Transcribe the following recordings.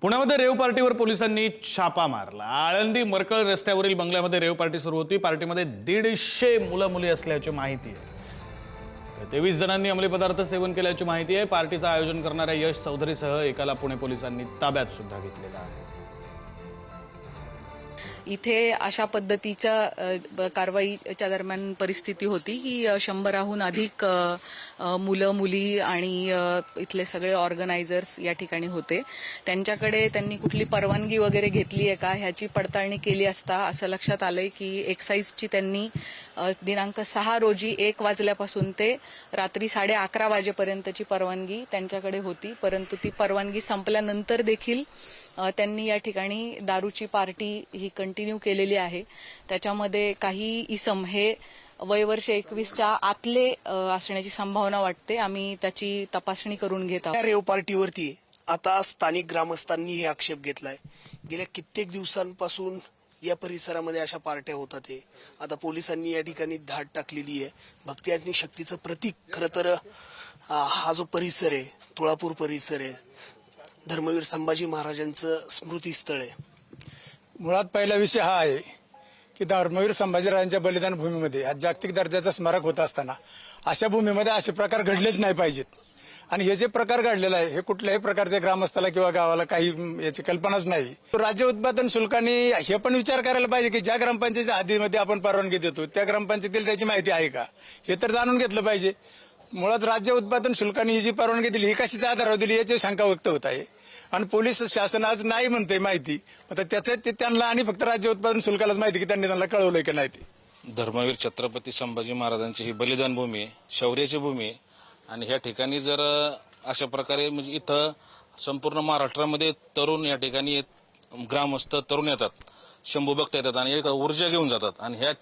पुण्यामध्ये रेव पार्टीवर पोलिसांनी छापा मारला। आळंदी मरकळ रस्त्यावरील बंगल्यामध्ये रेव पार्टी सुरू होती। पार्टीमध्ये 150 मुलं मुली असल्याची माहिती आहे। 23 जणांनी अंमली पदार्थ सेवन केल्याची माहिती आहे। पार्टीचं आयोजन करणाऱ्या यश चौधरीसह एकाला पुणे पोलिसांनी ताब्यात सुद्धा घेतलेलं आहे। इथे अशा पद्धतीच्या कारवाईच्या दरम्यान परिस्थिती होती की 100हून अधिक मुलं मुली आणि इथले सगळे ऑर्गनायझर्स या ठिकाणी होते। त्यांच्याकडे त्यांनी कुठली परवानगी वगैरे घेतली आहे का ह्याची पडताळणी केली असता असं लक्षात आलंय की एक्साईजची त्यांनी दिनांक 6 रोजी 1 वाजल्यापासून ते रात्री 11:30 वाजेपर्यंतची परवानगी त्यांच्याकडे होती, परंतु ती परवानगी संपल्यानंतर देखील त्यांनी या ठिकाणी दारूची पार्टी ही कंटिन्यू केलेली आहे। त्याच्यामध्ये काही इसम हे वयवर्ष 21च्या आतले असण्याची संभावना वाटते। आम्ही त्याची तपासणी करून घेत आहोत। रेव पार्टीवरती आता स्थानिक ग्रामस्थांनी हे आक्षेप घेतलाय। गेल्या कित्येक दिवसांपासून या परिसरामध्ये अशा पार्ट्या होतात। आता पोलिसांनी या ठिकाणी धाड टाकलेली आहे। भक्ती आणि शक्तीचं प्रतीक खरं तर हा जो परिसर आहे, तुळापूर परिसर आहे, धर्मवीर संभाजी महाराजांचं स्मृतीस्थळ आहे। मुळात पहिला विषय हा आहे की धर्मवीर संभाजीराजांच्या बलिदान भूमीमध्ये आज जागतिक दर्जाचं स्मारक होत असताना अशा भूमीमध्ये असे प्रकार घडलेच नाही पाहिजेत। आणि हे जे प्रकार घडलेला आहे हे कुठल्याही प्रकारच्या ग्रामस्थाला किंवा गावाला काही याची कल्पनाच नाही। राज्य उत्पादन शुल्काने हे पण विचार करायला पाहिजे की ज्या ग्रामपंचायतीच्या हद्दीमध्ये आपण परवानगी देतो त्या ग्रामपंचायतीला त्याची माहिती आहे का, हे तर जाणून घेतलं पाहिजे। मुळात राज्य उत्पादन शुल्काने ही जी परवानगी दिली ही कशाच्या आधारावर दिली याची शंका व्यक्त होत आहे। आणि पोलीस शासन आज नाही म्हणते माहिती, आता त्याचं ते त्यांना आणि फक्त राज्य उत्पादन शुल्कालाच माहिती की त्यांनी त्यांना कळवलंय की नाही ते। धर्मवीर छत्रपती संभाजी महाराजांची ही बलिदान भूमी आहे, शौर्याची भूमी आहे। आणि ह्या ठिकाणी जर अशा प्रकारे म्हणजे इथं संपूर्ण महाराष्ट्रामध्ये तरुण या ठिकाणी ग्रामस्थ तरुण येतात, शंभू भक्त येतात आणि एक ऊर्जा घेऊन जातात। आणि ह्या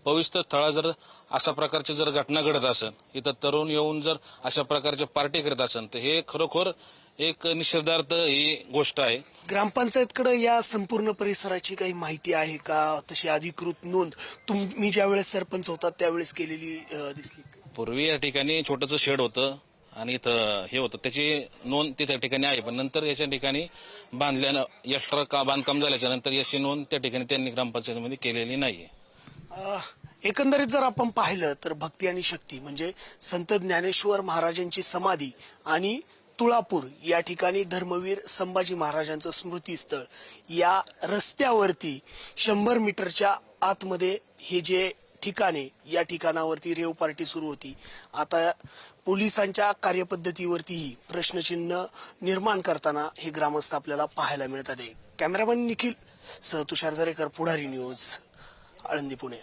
पवित्र स्थळा जर अशा प्रकारची जर घटना घडत असेल, इथं तरुण येऊन जर अशा प्रकारच्या पार्टी करत असेल तर हे खरोखर एक निषेधार्थ ही गोष्ट आहे। ग्रामपंचायतकडे या संपूर्ण परिसराची काही माहिती आहे का? तशी अधिकृत नोंद तुम्ही ज्यावेळेस सरपंच होतात त्यावेळेस केलेली दिसली? पूर्वी या ठिकाणी छोटंसं शेड होतं आणि इथं हे होतं, त्याची नोंद त्या ठिकाणी आहे। पण नंतर याच्या ठिकाणी बांधल्यानं एक्स्ट्रा बांधकाम झाल्याच्या नंतर याची नोंद त्या ठिकाणी त्यांनी ग्रामपंचायतीमध्ये केलेली नाहीये। एकंदरीत जर आपण पाहिलं तर भक्ती आणि शक्ती म्हणजे संत ज्ञानेश्वर महाराजांची समाधी आणि तुळापूर या ठिकाणी धर्मवीर संभाजी महाराजांचं स्मृतीस्थळ या रस्त्यावरती 100 मीटरच्या आतमध्ये हे जे ठिकाण आहे, या ठिकाणावरती रेव पार्टी सुरू होती। आता पोलिसांच्या कार्यपद्धतीवरतीही प्रश्नचिन्ह निर्माण करताना हे ग्रामस्थ आपल्याला पाहायला मिळतात। कॅमेरामॅन निखिल सह तुषार जरेकर, पुढारी न्यूज, आळंदी, पुणे।